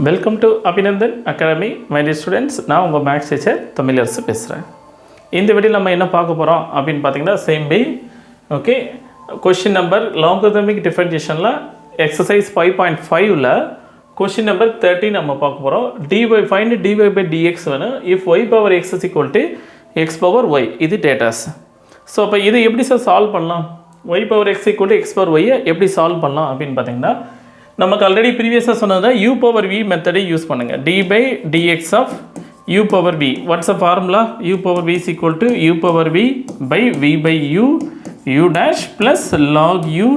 Welcome to Aabinandan Academy, my dear students. நான் உங்கள் maths teacher Tamilarasu பேசுகிறேன். இந்த வீடியோவில் நம்ம என்ன பார்க்க போகிறோம் அப்படின்னு பார்த்தீங்கன்னா same by okay question number logarithmic differentiationல எக்ஸசைஸ் 5.5ல கொஷின் நம்பர் 13 நம்ம பார்க்க போகிறோம். find dy by dx வேணும் if y power x is equal to x power y இது டேட்டாஸ். ஸோ அப்போ இது எப்படி சார் சால்வ் பண்ணலாம்? y power x equal to x power y எப்படி சால்வ் பண்ணலாம் அப்படின்னு பார்த்தீங்கன்னா நமக்கு ஆல்ரெடி ப்ரீவியஸாக சொன்னது u power v மெத்தடை யூஸ் பண்ணுங்கள். d by dx of u power v. What's a formula? u power v is equal to u power v by v by u dash plus log u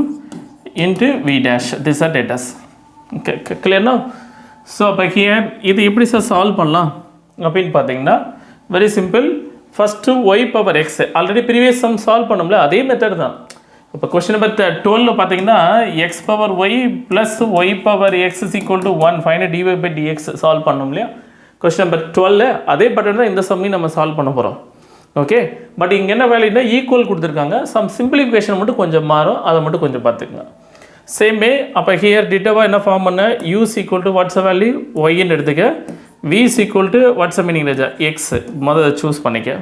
into v dash. These are datas. Okay, clear now? So அப்போ here இது எப்படி sir solve பண்ணலாம் அப்படின்னு பார்த்தீங்கன்னா very simple. First y power x already previous sum solve பண்ணோம்ல அதே method தான். இப்போ கொஸ்டின் நம்பர் 12 பார்த்தீங்கன்னா x power y plus y power x is equal to 1 find dy by dx solve பண்ணோம் இல்லையா? கொஸ்டின் நம்பர் 12 அதே பட்டன் தான் இந்த சம்மையும் நம்ம சால்வ் பண்ண போகிறோம். ஓகே, பட் இங்கே என்ன வேல்யூனா ஈக்குவல் கொடுத்துருக்காங்க. சம் சிம்பிளிஃபிகேஷன் மட்டும் கொஞ்சம் மாறும், அதை மட்டும் கொஞ்சம் பார்த்துக்கங்க. சேமே அப்போ ஹியர் டிட்டோவாக என்ன ஃபார்ம் பண்ண u is equal to what's value ஒய்ன்னு எடுத்துக்க, v is equal to what's meaning ரஜா எக்ஸ் முதல்ல சூஸ் பண்ணிக்க.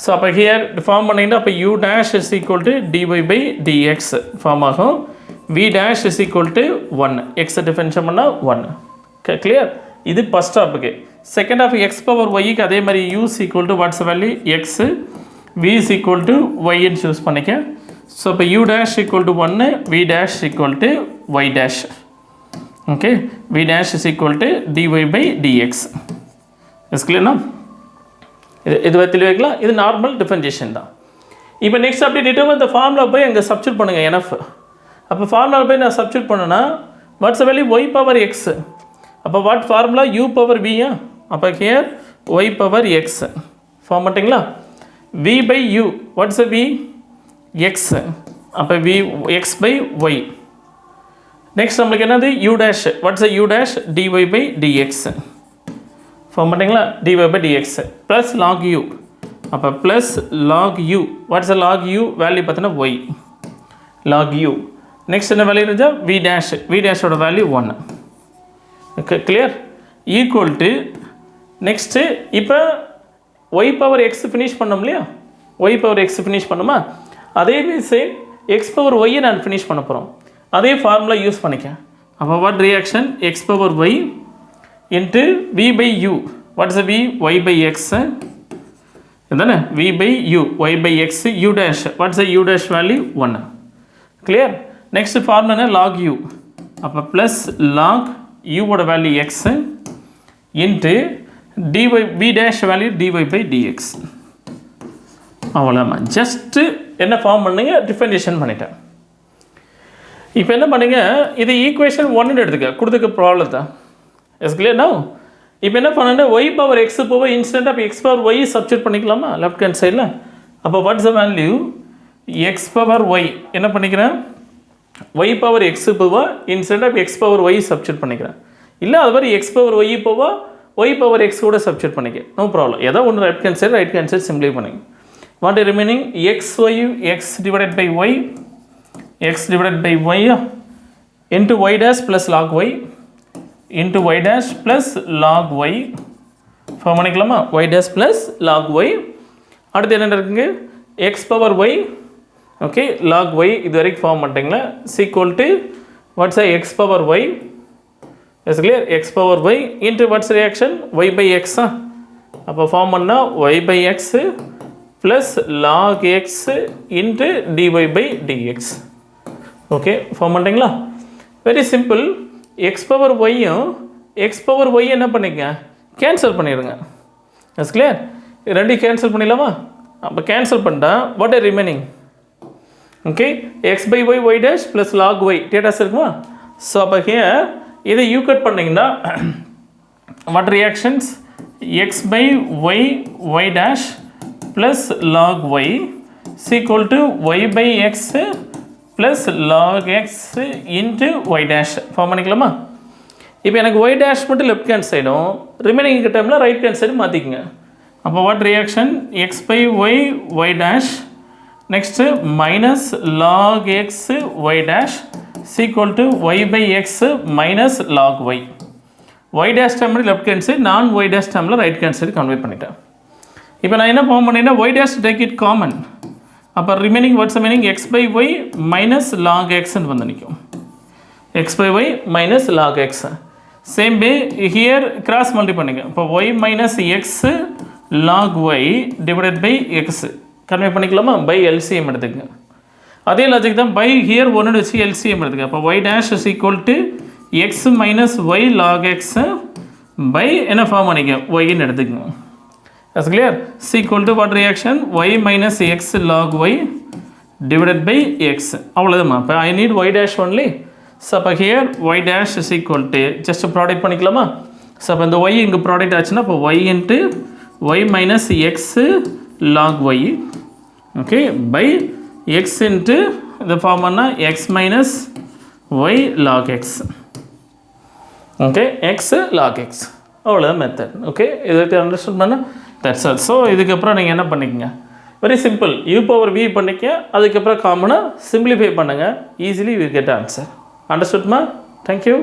ஸோ அப்போ ஹியர் ஃபார்ம் பண்ணிங்கன்னா அப்போ u dash is equal to dy by dx form ஆகும். v dash is equal to 1 x differentiate பண்ணால் 1. கிளியர்? இது ஃபஸ்ட் ஹாஃபுக்கு. செகண்ட் ஹாஃப் எக்ஸ் பவர் ஒய்க்கு அதே மாதிரி u is equal to what's value x, v is equal to yன்னு choose பண்ணிக்க. So இப்போ u dash equal to 1 v dash equal to y dash. Okay, v dash is equal to dy by dx. Is கிளியர்னா? இது தெளிவாக்கலாம். இது normal differentiation தான். இப்போ next அப்படி டிட்டர்மின் இந்த ஃபார்முலா போய் அங்கே சப்ஸ்டியூட் பண்ணுங்கள் NF. அப்போ ஃபார்முலா போய் நான் சப்ஸ்டியூட் பண்ணேன்னா what's value y power x. அப்போ வாட் ஃபார்முலா u பவர் வியா? அப்போ here y power x form பண்ணிட்டீங்களா? v by u what's v x. அப்போ v x by y. Next நம்மளுக்கு என்னது u dash. What's u dash dy by dx form பண்ணிங்களா? dy by dx plus log u. அப்போ plus log u. What's log u value பார்த்தீங்கன்னா y log u. Next என்ன value இருந்தால் v dash. v டேஷோட value 1. Okay, clear? Equal to next இப்போ y power x finish பண்ணோம் இல்லையா? y power x finish பண்ணுமா? அதேமாதிரி சேம் எக்ஸ் பவர் ஒய்யை நான் ஃபினிஷ் பண்ண போகிறோம். அதே ஃபார்முலா யூஸ் பண்ணிக்கேன். அப்போ what reaction x power y into v by u. What is the v? y by x. Then v by u, y by x, u dash. What is the u dash value? 1. Clear? Next formula log u. Appa plus log u oda value x into dy v dash value dy by dx. அவ்வளோமா. Just என்ன form பண்ணுங்க, differentiation பண்ணிட்டேன். இப்போ என்ன பண்ணுங்க, இது equation 1 எடுத்துக்க கொடுத்துக்க ப்ராப்ளத்தை. Yes clear now? இப்போ என்ன பண்ணேன்னா ஒய் பவர் எக்ஸு போக instant of x power y substitute பண்ணிக்கலாமா லெஃப்ட் ஹேண்ட் சைடில்? அப்போ what's the value x power y என்ன பண்ணிக்கிறேன், ஒய் பவர் எக்ஸு போவா instant of x power y substitute பண்ணிக்கிறேன். இல்லை அது மாதிரி எக்ஸ் பவர் ஒய் போவா ஒய் பவர் எக்ஸ் கூட சப்ஸ்டியூட் பண்ணிக்க, நோ ப்ராப்ளம். ஏதோ ஒன்று ரைட் ஹேண்ட் சைடு சிம்பிளை பண்ணிங்க. What remaining x Y x divided by y x divided by y into y dash plus log y into y dash plus log y form பண்ணிக்கலாமா? y dash plus log y. அடுத்து என்ன இருக்குங்க x power y. Okay, log y இது வரைக்கும் form பண்ணிட்டீங்களா? equal to what's a x power y. is clear? x power y into what's reaction y by x. அப்போ form பண்ணால் y by x plus log x into dy by dx. Okay, form பண்ணிட்டீங்களா? Very simple. X power ஒய்யும் x power y என்ன பண்ணிக்க cancel பண்ணிடுங்க. Yes clear? ரெண்டையும் cancel பண்ணிடலாமா? அப்போ கேன்சல் பண்ணிட்டா what are remaining? Okay, x by y y dash plus log y datas இருக்குமா? ஸோ அப்போ ஹியர் இதை யூ கட் பண்ணிங்கன்னா what reactions x by y y dash plus log y equal to y by x plus log x into y dash form பண்ணிக்கலாமா? இப்போ எனக்கு y dash மட்டும் left hand சைடும் remaining டைமில் right hand side மாற்றிக்குங்க. அப்போ what reaction x by y y dash next minus log x y dash equal to y by x minus log y. y dash term left hand side, நான் y dash termல right hand side convert பண்ணிட்டேன். இப்போ நான் என்ன form பண்ணேன்னா y dash take it common. அப்போ remaining what's meaning x by y minus log x ன்னு வந்து நிற்கும். x by y minus log x. Same way here cross multi பண்ணுங்க. இப்போ y minus x log y divided by X convert பண்ணிக்கலாமா? By LCM எடுத்துக்கங்க. அதே logic தான் by here ஒன்று வச்சு எல்சிஎம் எடுத்துக்க. அப்போ y dash is equal to x minus y log x by என்ன ஃபார்ம் பண்ணிக்க ஒய்ன்னு எடுத்துக்கங்க. That's clear? C equal to what reaction? Y minus x log y divided by x. அவ்வளவுதான். இப்போ I need y dash only. So அப்போ here y dash is equal to just product பண்ணிக்கலாமா? So அப்போ இந்த y இங்கே product ஆச்சுன்னா அப்போ y into y minus x log y, okay, by x into the form பண்ணா x minus y log x, okay, x log x. அவ்வளோதான் method. Okay, இதுக்கு understand பண்ண தட்ஸ் ஆல். ஸோ இதுக்கப்புறம் நீங்கள் என்ன பண்ணிக்கங்க, very simple, u power v பண்ணிக்க, அதுக்கப்புறம் காமனாக சிம்பிளிஃபை பண்ணுங்கள், ஈஸிலி யூ கெட் ஆன்சர். அண்டர்ஸ்டாண்ட்மா? தேங்க்யூ.